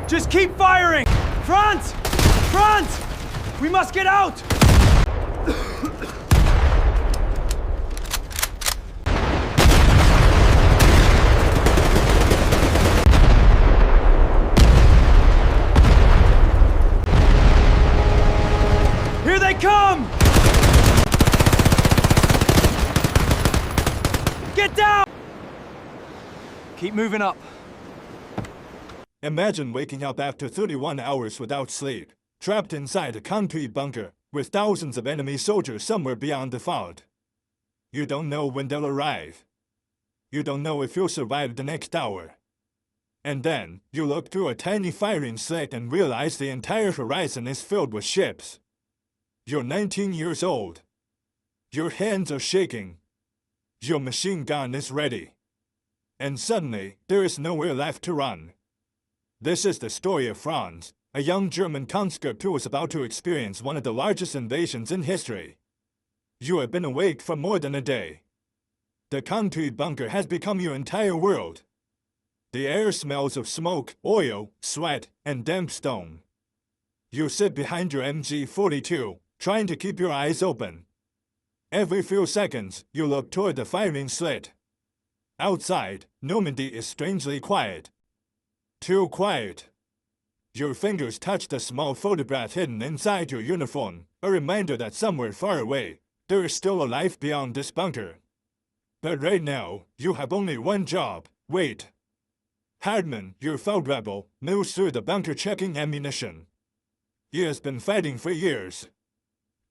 Just keep firing! Front! Front! We must get out! Here they come! Get down! Keep moving up. Imagine waking up after 31 hours without sleep, trapped inside a concrete bunker, with thousands of enemy soldiers somewhere beyond the fog. You don't know when they'll arrive. You don't know if you'll survive the next hour. And then, you look through a tiny firing slit and realize the entire horizon is filled with ships. You're 19 years old. Your hands are shaking. Your machine gun is ready. And suddenly, there is nowhere left to run. This is the story of Franz, a young German conscript who was about to experience one of the largest invasions in history. You have been awake for more than a day. The concrete bunker has become your entire world. The air smells of smoke, oil, sweat, and damp stone. You sit behind your MG-42, trying to keep your eyes open. Every few seconds, you look toward the firing slit. Outside, Normandy is strangely quiet. Too quiet. Your fingers touch the small photograph hidden inside your uniform, a reminder that somewhere far away, there is still a life beyond this bunker. But right now, you have only one job: wait. Hardman, your feld rebel, moves through the bunker checking ammunition. He has been fighting for years.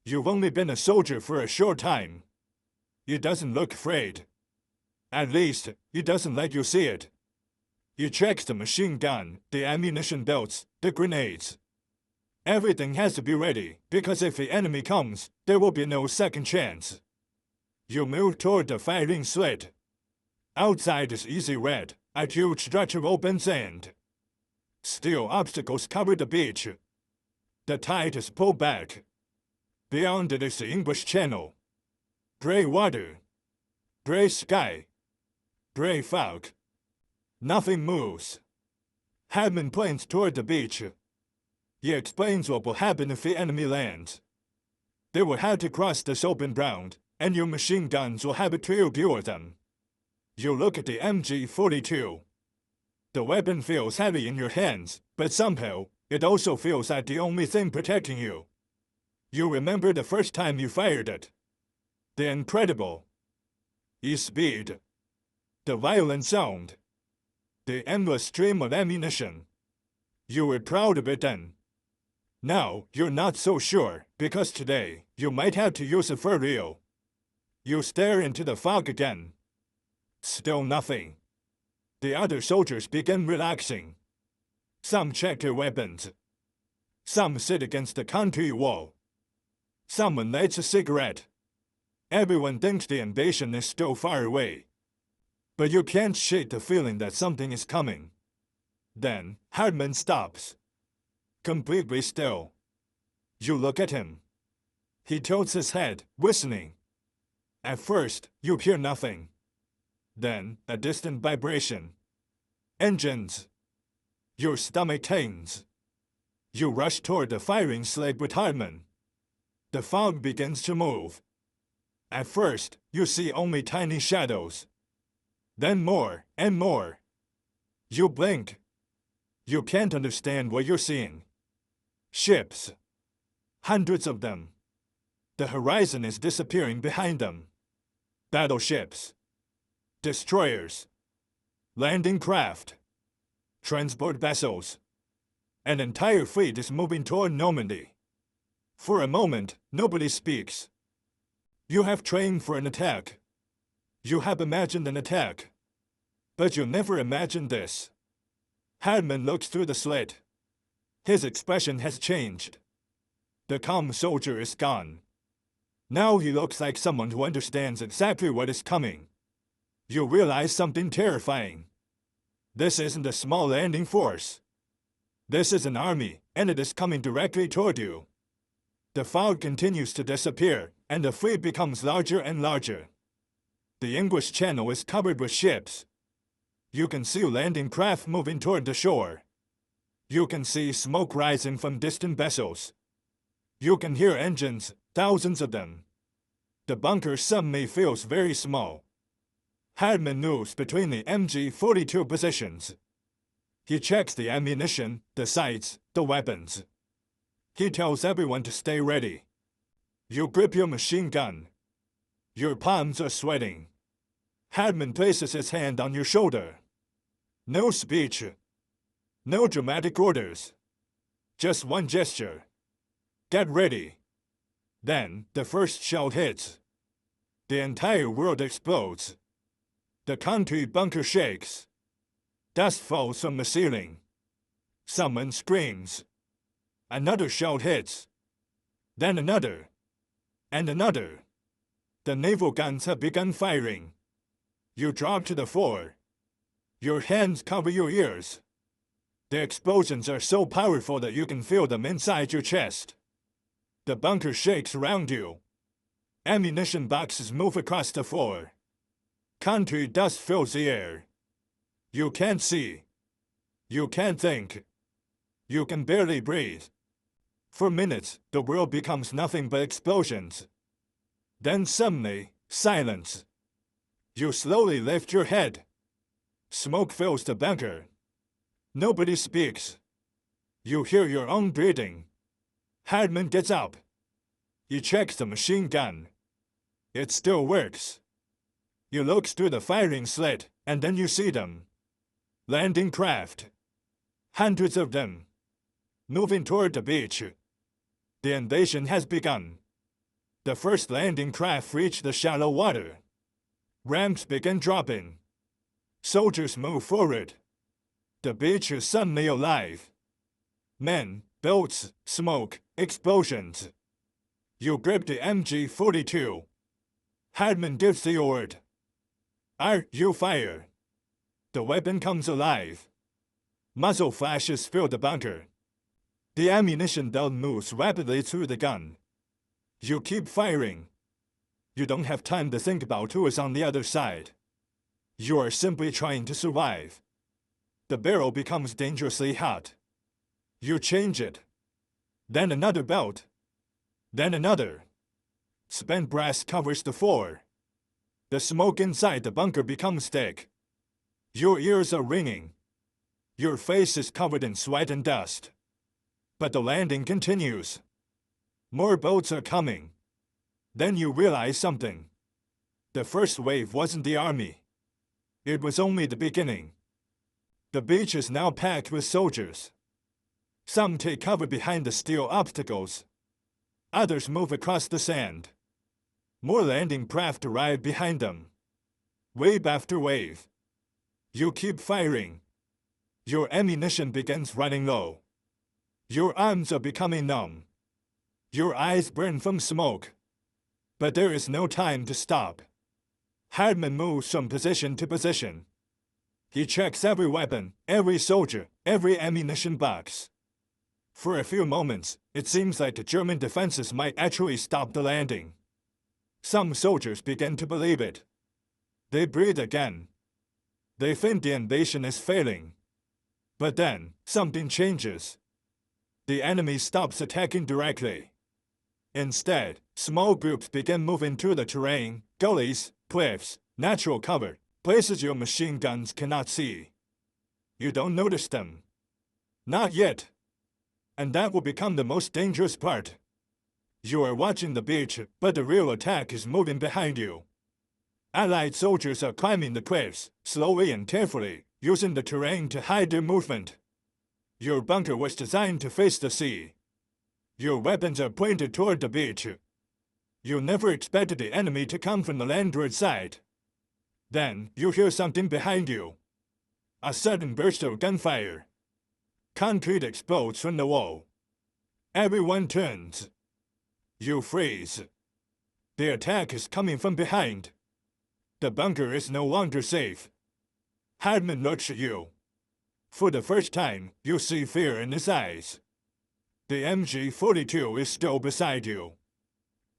You've only been a soldier for a short time. He doesn't look afraid. At least, he doesn't let you see it. He checks the machine gun, the ammunition belts, the grenades. Everything has to be ready, because if the enemy comes, there will be no second chance. You move toward the firing slit. Outside is easy red, a huge stretch of open sand. Steel obstacles cover the beach. The tide is pulled back. Beyond it is the English Channel. Gray water. Gray sky. Gray fog. Nothing moves. Hardman points toward the beach. He explains what will happen if the enemy lands. They will have to cross this open ground, and your machine guns will have a clear view of them. You look at the MG-42. The weapon feels heavy in your hands, but somehow, it also feels like the only thing protecting you. You remember the first time you fired it. The incredible speed. The violent sound. The endless stream of ammunition. You were proud of it then. Now, you're not so sure, because today, you might have to use it for real. You stare into the fog again. Still nothing. The other soldiers begin relaxing. Some check their weapons. Some sit against the concrete wall. Someone lights a cigarette. Everyone thinks the invasion is still far away. But you can't shake the feeling that something is coming. Then, Hardman stops. Completely still. You look at him. He tilts his head, whistling. At first, you hear nothing. Then, a distant vibration. Engines. Your stomach tightens. You rush toward the firing slit with Hardman. The fog begins to move. At first, you see only tiny shadows. Then more and more. You blink. You can't understand what you're seeing. Ships. Hundreds of them. The horizon is disappearing behind them. Battleships. Destroyers. Landing craft. Transport vessels. An entire fleet is moving toward Normandy. For a moment, nobody speaks. You have trained for an attack. You have imagined an attack. But you never imagined this. Hardman looks through the slit. His expression has changed. The calm soldier is gone. Now he looks like someone who understands exactly what is coming. You realize something terrifying. This isn't a small landing force. This is an army, and it is coming directly toward you. The fog continues to disappear, and the fleet becomes larger and larger. The English Channel is covered with ships. You can see landing craft moving toward the shore. You can see smoke rising from distant vessels. You can hear engines, thousands of them. The bunker suddenly feels very small. Hardman moves between the MG-42 positions. He checks the ammunition, the sights, the weapons. He tells everyone to stay ready. You grip your machine gun. Your palms are sweating. Hardman places his hand on your shoulder. No speech. No dramatic orders. Just one gesture. Get ready. Then, the first shell hits. The entire world explodes. The concrete bunker shakes. Dust falls from the ceiling. Someone screams. Another shell hits. Then another. And another. The naval guns have begun firing. You drop to the floor. Your hands cover your ears. The explosions are so powerful that you can feel them inside your chest. The bunker shakes around you. Ammunition boxes move across the floor. Concrete dust fills the air. You can't see. You can't think. You can barely breathe. For minutes, the world becomes nothing but explosions. Then suddenly, silence. You slowly lift your head. Smoke fills the bunker. Nobody speaks. You hear your own breathing. Hardman gets up. He checks the machine gun. It still works. He looks through the firing slit, and then you see them. Landing craft. Hundreds of them. Moving toward the beach. The invasion has begun. The first landing craft reach the shallow water. Ramps begin dropping. Soldiers move forward. The beach is suddenly alive. Men, boats, smoke, explosions. You grip the MG-42. Hardman gives the order. You fire. The weapon comes alive. Muzzle flashes fill the bunker. The ammunition belt moves rapidly through the gun. You keep firing. You don't have time to think about who is on the other side. You are simply trying to survive. The barrel becomes dangerously hot. You change it. Then another belt. Then another. Spent brass covers the floor. The smoke inside the bunker becomes thick. Your ears are ringing. Your face is covered in sweat and dust. But the landing continues. More boats are coming. Then you realize something. The first wave wasn't the army. It was only the beginning. The beach is now packed with soldiers. Some take cover behind the steel obstacles. Others move across the sand. More landing craft arrive behind them. Wave after wave. You keep firing. Your ammunition begins running low. Your arms are becoming numb. Your eyes burn from smoke. But there is no time to stop. Hardman moves from position to position. He checks every weapon, every soldier, every ammunition box. For a few moments, it seems like the German defenses might actually stop the landing. Some soldiers begin to believe it. They breathe again. They think the invasion is failing. But then, something changes. The enemy stops attacking directly. Instead, small groups begin moving through the terrain, gullies, cliffs, natural cover, places your machine guns cannot see. You don't notice them. Not yet. And that will become the most dangerous part. You are watching the beach, but the real attack is moving behind you. Allied soldiers are climbing the cliffs, slowly and carefully, using the terrain to hide their movement. Your bunker was designed to face the sea. Your weapons are pointed toward the beach. You never expected the enemy to come from the landward side. Then, you hear something behind you. A sudden burst of gunfire. Concrete explodes from the wall. Everyone turns. You freeze. The attack is coming from behind. The bunker is no longer safe. Hardman looks at you. For the first time, you see fear in his eyes. The MG-42 is still beside you.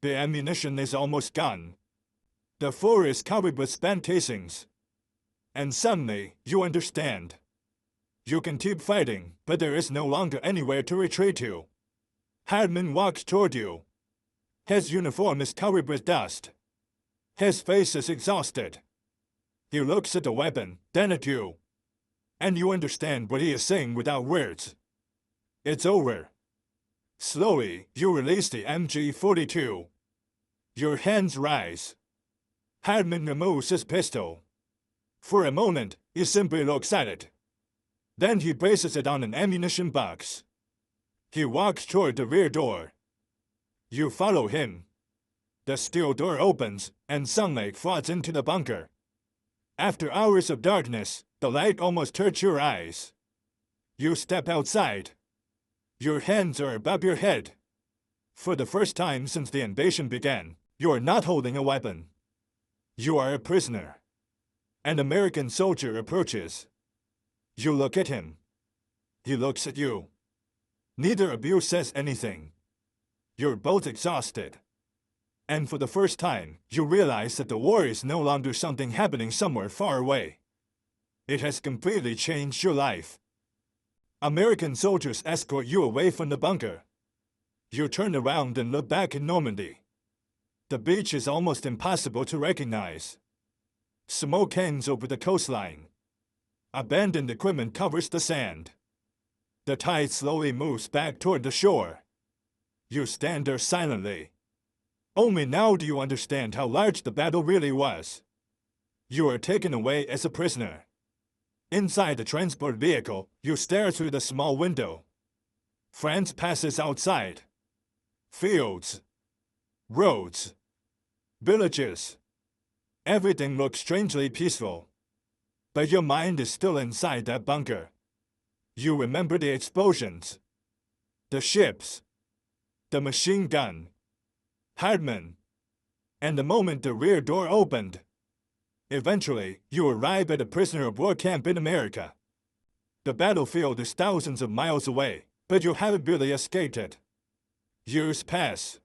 The ammunition is almost gone. The floor is covered with spent casings. And suddenly, you understand. You can keep fighting, but there is no longer anywhere to retreat to. Hardman walks toward you. His uniform is covered with dust. His face is exhausted. He looks at the weapon, then at you. And you understand what he is saying without words. It's over. Slowly, you release the MG-42. Your hands rise. Hardman removes his pistol. For a moment, he simply looks at it. Then he places it on an ammunition box. He walks toward the rear door. You follow him. The steel door opens, and sunlight floods into the bunker. After hours of darkness, the light almost hurts your eyes. You step outside. Your hands are above your head. For the first time since the invasion began, you are not holding a weapon. You are a prisoner. An American soldier approaches. You look at him. He looks at you. Neither of you says anything. You're both exhausted. And for the first time, you realize that the war is no longer something happening somewhere far away. It has completely changed your life. American soldiers escort you away from the bunker. You turn around and look back in Normandy. The beach is almost impossible to recognize. Smoke hangs over the coastline. Abandoned equipment covers the sand. The tide slowly moves back toward the shore. You stand there silently. Only now do you understand how large the battle really was. You are taken away as a prisoner. Inside the transport vehicle, you stare through the small window. France passes outside. Fields. Roads. Villages. Everything looks strangely peaceful. But your mind is still inside that bunker. You remember the explosions. The ships. The machine gun. Hardman. And the moment the rear door opened. Eventually, you arrive at a prisoner of war camp in America. The battlefield is thousands of miles away, but you haven't really escaped it. Years pass.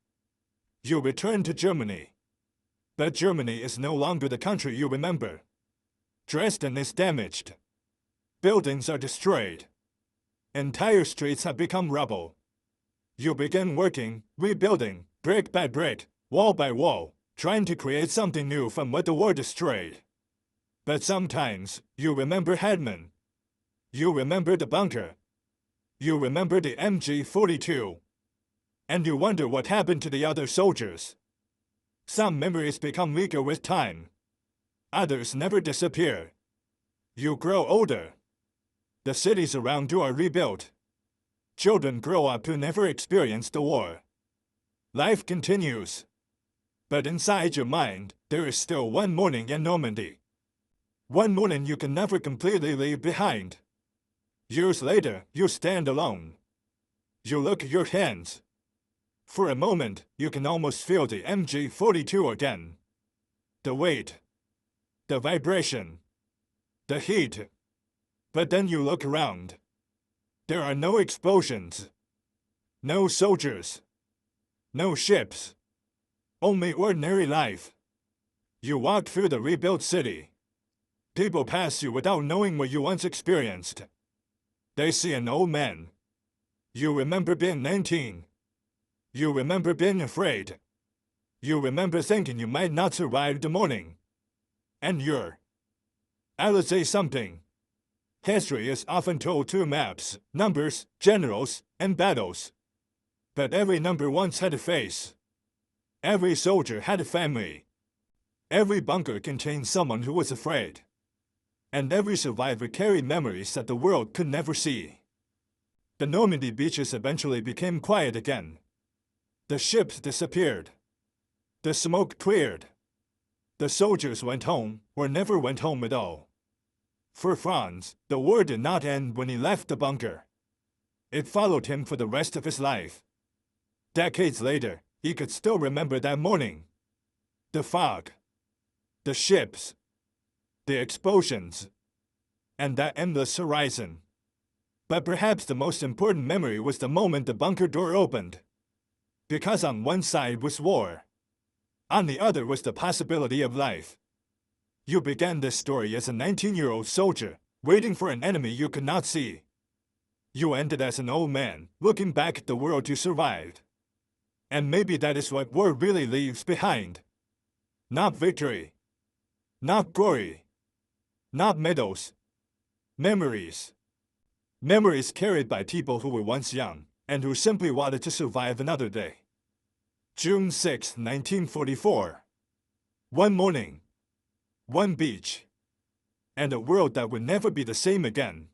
You return to Germany. But Germany is no longer the country you remember. Dresden is damaged. Buildings are destroyed. Entire streets have become rubble. You begin working, rebuilding, brick by brick, wall by wall, trying to create something new from what the war destroyed. But sometimes, you remember Hardman. You remember the bunker. You remember the MG-42. And you wonder what happened to the other soldiers. Some memories become weaker with time. Others never disappear. You grow older. The cities around you are rebuilt. Children grow up who never experienced the war. Life continues. But inside your mind, there is still one morning in Normandy. One morning you can never completely leave behind. Years later, you stand alone. You look at your hands. For a moment, you can almost feel the MG-42 again. The weight. The vibration. The heat. But then you look around. There are no explosions. No soldiers. No ships. Only ordinary life. You walk through the rebuilt city. People pass you without knowing what you once experienced. They see an old man. You remember being 19. You remember being afraid. You remember thinking you might not survive the morning. And I'll say something. History is often told through maps, numbers, generals, and battles. But every number once had a face. Every soldier had a family. Every bunker contained someone who was afraid. And every survivor carried memories that the world could never see. The Normandy beaches eventually became quiet again. The ships disappeared. The smoke cleared. The soldiers went home, or never went home at all. For Franz, the war did not end when he left the bunker. It followed him for the rest of his life. Decades later, he could still remember that morning. The fog. The ships. The explosions. And that endless horizon. But perhaps the most important memory was the moment the bunker door opened. Because on one side was war. On the other was the possibility of life. You began this story as a 19-year-old soldier, waiting for an enemy you could not see. You ended as an old man, looking back at the world you survived. And maybe that is what war really leaves behind. Not victory. Not glory. Not medals. Memories. Memories carried by people who were once young, and who simply wanted to survive another day. June 6, 1944. One morning. One beach. And a world that would never be the same again.